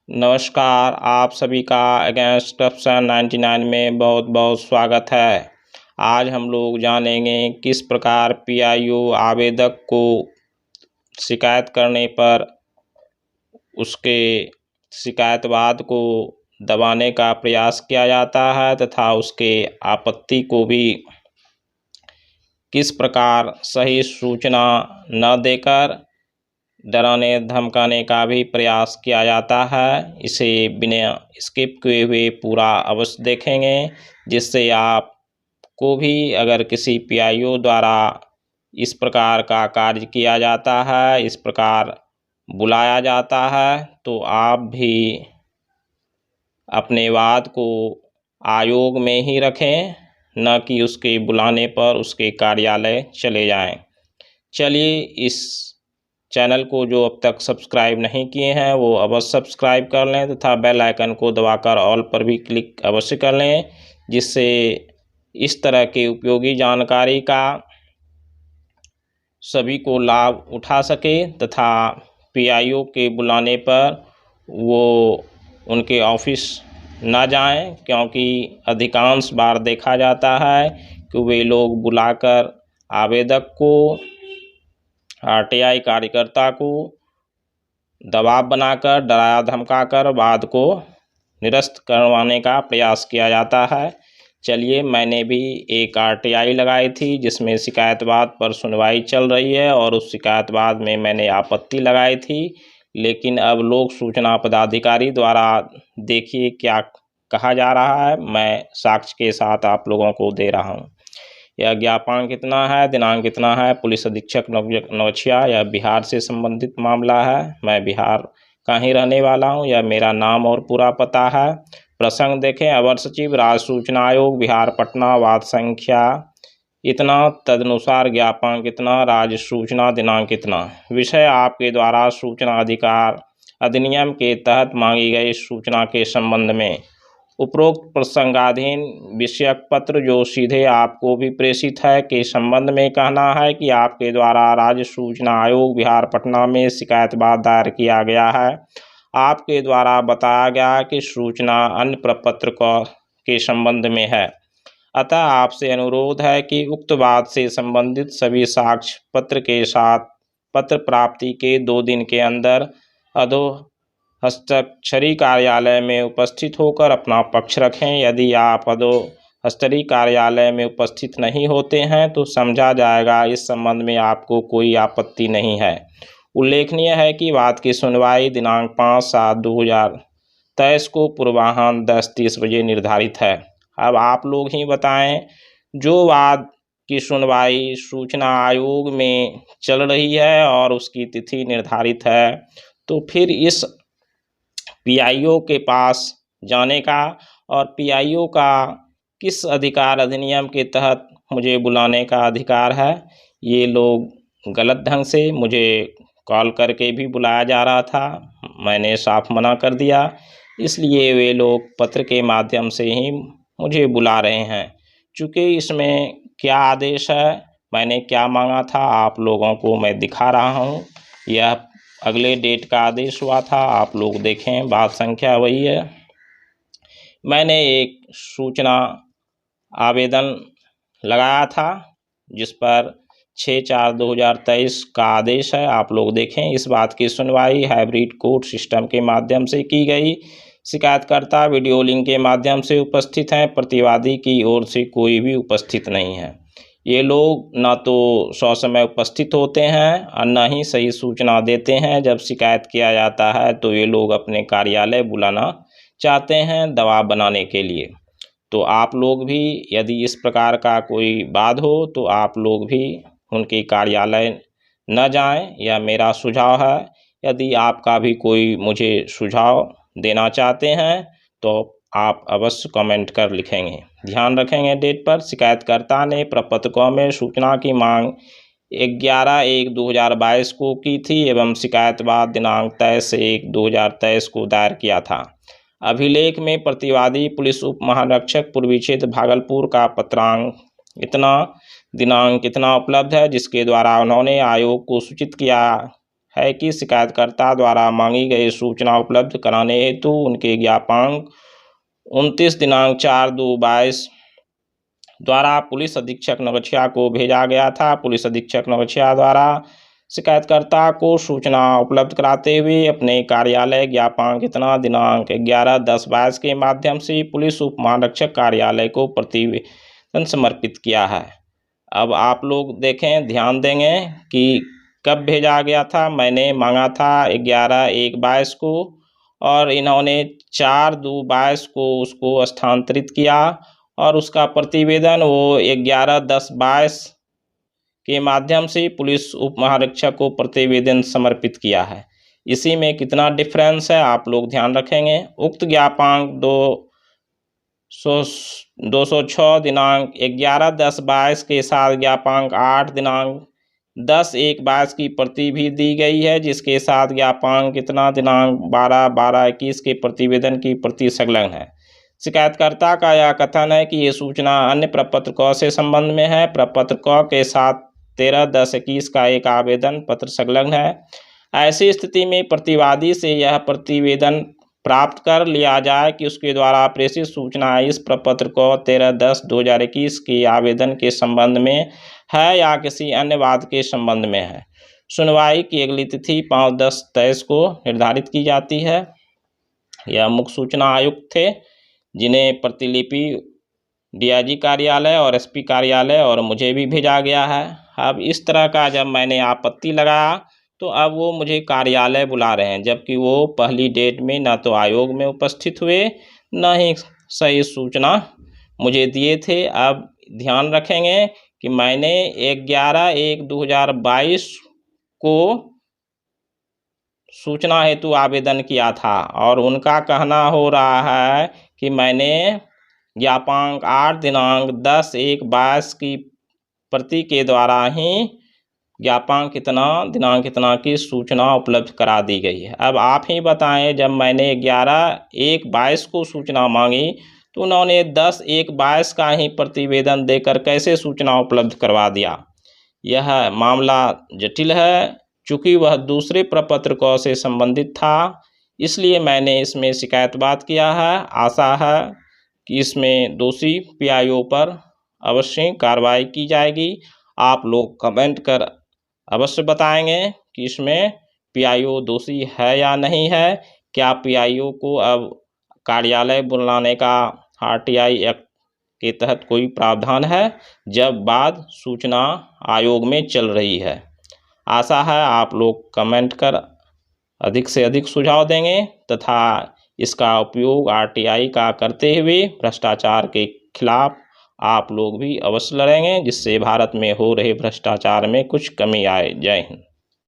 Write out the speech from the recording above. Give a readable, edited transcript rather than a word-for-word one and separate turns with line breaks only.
नमस्कार, आप सभी का अगेंस्ट करप्शन 99 में बहुत बहुत स्वागत है। आज हम लोग जानेंगे किस प्रकार पीआईओ आवेदक को शिकायत करने पर उसके शिकायतवाद को दबाने का प्रयास किया जाता है तथा उसके आपत्ति को भी किस प्रकार सही सूचना न देकर डराने धमकाने का भी प्रयास किया जाता है। इसे बिना स्किप किए हुए पूरा अवश्य देखेंगे, जिससे आपको भी अगर किसी पीआईओ द्वारा इस प्रकार का कार्य किया जाता है, इस प्रकार बुलाया जाता है, तो आप भी अपने वाद को आयोग में ही रखें, न कि उसके बुलाने पर उसके कार्यालय चले जाएं। चलिए, इस चैनल को जो अब तक सब्सक्राइब नहीं किए हैं वो अवश्य सब्सक्राइब कर लें तथा बेल आइकन को दबाकर ऑल पर भी क्लिक अवश्य कर लें, जिससे इस तरह के उपयोगी जानकारी का सभी को लाभ उठा सके तथा पीआईओ के बुलाने पर वो उनके ऑफिस ना जाएं, क्योंकि अधिकांश बार देखा जाता है कि वे लोग बुलाकर आवेदक को, आरटीआई कार्यकर्ता को दबाव बनाकर, डराया धमकाकर वाद को निरस्त करवाने का प्रयास किया जाता है। चलिए, मैंने भी एक आरटीआई लगाई थी जिसमें शिकायतवाद पर सुनवाई चल रही है और उस शिकायतवाद में मैंने आपत्ति लगाई थी, लेकिन अब लोक सूचना पदाधिकारी द्वारा देखिए क्या कहा जा रहा है। मैं साक्ष्य के साथ आप लोगों को दे रहा हूँ। यह ज्ञापन कितना है, दिनांक कितना है, पुलिस अधीक्षक नवछिया, यह बिहार से संबंधित मामला है। मैं बिहार का ही रहने वाला हूँ। यह मेरा नाम और पूरा पता है। प्रसंग देखें, अवर सचिव राज्य सूचना आयोग बिहार पटना, वाद संख्या इतना, तदनुसार ज्ञापन कितना, राज्य सूचना, दिनांक कितना। विषय आपके द्वारा सूचना अधिकार अधिनियम के तहत मांगी गई सूचना के संबंध में उपरोक्त प्रसंगाधीन विषयक पत्र जो सीधे आपको भी प्रेषित है के संबंध में कहना है कि आपके द्वारा राज्य सूचना आयोग बिहार पटना में शिकायतवाद दायर किया गया है। आपके द्वारा बताया गया कि सूचना अन्य प्रपत्र के संबंध में है, अतः आपसे अनुरोध है कि उक्त वाद से संबंधित सभी साक्ष्य पत्र के साथ पत्र प्राप्ति के 2 दिन के अंदर अधो हस्ताक्षरी कार्यालय में उपस्थित होकर अपना पक्ष रखें। यदि आप हस्ताक्षरी कार्यालय में उपस्थित नहीं होते हैं तो समझा जाएगा इस संबंध में आपको कोई आपत्ति नहीं है। उल्लेखनीय है कि वाद की सुनवाई दिनांक 5/7/2023 को पूर्वाह्न 10:30 बजे निर्धारित है। अब आप लोग ही बताएं, जो वाद की सुनवाई सूचना आयोग में चल रही है और उसकी तिथि निर्धारित है, तो फिर इस पीआईओ के पास जाने का और पीआईओ का किस अधिकार अधिनियम के तहत मुझे बुलाने का अधिकार है। ये लोग गलत ढंग से मुझे कॉल करके भी बुलाया जा रहा था, मैंने साफ मना कर दिया, इसलिए वे लोग पत्र के माध्यम से ही मुझे बुला रहे हैं। चूँकि इसमें क्या आदेश है, मैंने क्या मांगा था, आप लोगों को मैं दिखा रहा हूँ। यह अगले डेट का आदेश हुआ था, आप लोग देखें, बात संख्या वही है। मैंने एक सूचना आवेदन लगाया था जिस पर 6/4/2023 का आदेश है, आप लोग देखें। इस बात की सुनवाई हाइब्रिड कोर्ट सिस्टम के माध्यम से की गई। शिकायतकर्ता वीडियो लिंक के माध्यम से उपस्थित हैं, प्रतिवादी की ओर से कोई भी उपस्थित नहीं है। ये लोग ना तो ससमय उपस्थित होते हैं और न ही सही सूचना देते हैं। जब शिकायत किया जाता है तो ये लोग अपने कार्यालय बुलाना चाहते हैं दबाव बनाने के लिए। तो आप लोग भी यदि इस प्रकार का कोई वाद हो तो आप लोग भी उनके कार्यालय न जाएं, यह मेरा सुझाव है। यदि आपका भी कोई मुझे सुझाव देना चाहते हैं तो आप अवश्य कमेंट कर लिखेंगे। ध्यान रखेंगे डेट पर। शिकायतकर्ता ने प्रपत्रों में सूचना की मांग 11/1/2022 को की थी एवं शिकायतवाद दिनांक 23/1/2023 को दायर किया था। अभिलेख में प्रतिवादी पुलिस उप महानिरीक्षक पूर्वी क्षेत्र भागलपुर का पत्रांक इतना, दिनांक इतना उपलब्ध है, जिसके द्वारा उन्होंने आयोग को सूचित किया है कि शिकायतकर्ता द्वारा मांगी गई सूचना उपलब्ध कराने हेतु उनके ज्ञापक 29 दिनांक 4/2/22 द्वारा पुलिस अधीक्षक नौगछिया को भेजा गया था। पुलिस अधीक्षक नौगछिया द्वारा शिकायतकर्ता को सूचना उपलब्ध कराते हुए अपने कार्यालय ज्ञापक इतना दिनांक 11/10/22 के माध्यम से पुलिस उप महानिरीक्षक कार्यालय को प्रतिवेदन समर्पित किया है। अब आप लोग देखें, ध्यान देंगे कि कब भेजा गया था। मैंने मांगा था 11/1/22 को और इन्होंने 4/2/22 को उसको स्थानांतरित किया और उसका प्रतिवेदन वो 11/10/22 के माध्यम से पुलिस उप महानिरीक्षक को प्रतिवेदन समर्पित किया है। इसी में कितना डिफरेंस है आप लोग ध्यान रखेंगे। उक्त ज्ञापक 206 दिनांक 11/10/22 के साथ ज्ञापक 8 दिनांक 10/1/22 की प्रति भी दी गई है, जिसके साथ ज्ञापक कितना दिनांक 12/12/21 के प्रतिवेदन की प्रति संलग्न है। शिकायतकर्ता का यह कथन है कि ये सूचना अन्य प्रपत्र क से संबंध में है। प्रपत्र क के साथ 13/10/21 का एक आवेदन पत्र संलग्न है। ऐसी स्थिति में प्रतिवादी से यह प्रतिवेदन प्राप्त कर लिया जाए कि उसके द्वारा प्रेषित सूचना इस प्रपत्र को 13/10/2021 के आवेदन के संबंध में है या किसी अन्य वाद के संबंध में है। सुनवाई की अगली तिथि 5/10/23 को निर्धारित की जाती है। यह मुख्य सूचना आयुक्त थे, जिन्हें प्रतिलिपि डीआईजी कार्यालय और एसपी कार्यालय और मुझे भी भेजा गया है। अब इस तरह का जब मैंने आपत्ति लगाया तो अब वो मुझे कार्यालय बुला रहे हैं, जबकि वो पहली डेट में न तो आयोग में उपस्थित हुए न ही सही सूचना मुझे दिए थे। अब ध्यान रखेंगे कि मैंने 11/1/2022 को सूचना हेतु आवेदन किया था और उनका कहना हो रहा है कि मैंने ज्ञापक 8 दिनांक 10/1/22 की प्रति के द्वारा ही ज्ञापक कितना की सूचना उपलब्ध करा दी गई है। अब आप ही बताएं, जब मैंने 11/1/22 को सूचना मांगी तो उन्होंने 10/1/22 का ही प्रतिवेदन देकर कैसे सूचना उपलब्ध करवा दिया। यह मामला जटिल है। चूँकि वह दूसरे प्रपत्र क से संबंधित था, इसलिए मैंने इसमें शिकायतबाद किया है। आशा है कि इसमें दोषी पीआईओ पर अवश्य कार्रवाई की जाएगी। आप लोग कमेंट कर अवश्य बताएंगे कि इसमें पीआईओ दोषी है या नहीं है। क्या पीआईओ को अब कार्यालय बुलाने का आरटीआई एक्ट के तहत कोई प्रावधान है, जब बाद सूचना आयोग में चल रही है। आशा है आप लोग कमेंट कर अधिक से अधिक सुझाव देंगे तथा इसका उपयोग आरटीआई का करते हुए भ्रष्टाचार के खिलाफ आप लोग भी अवश्य लड़ेंगे, जिससे भारत में हो रहे भ्रष्टाचार में कुछ कमी आए। जय हिंद।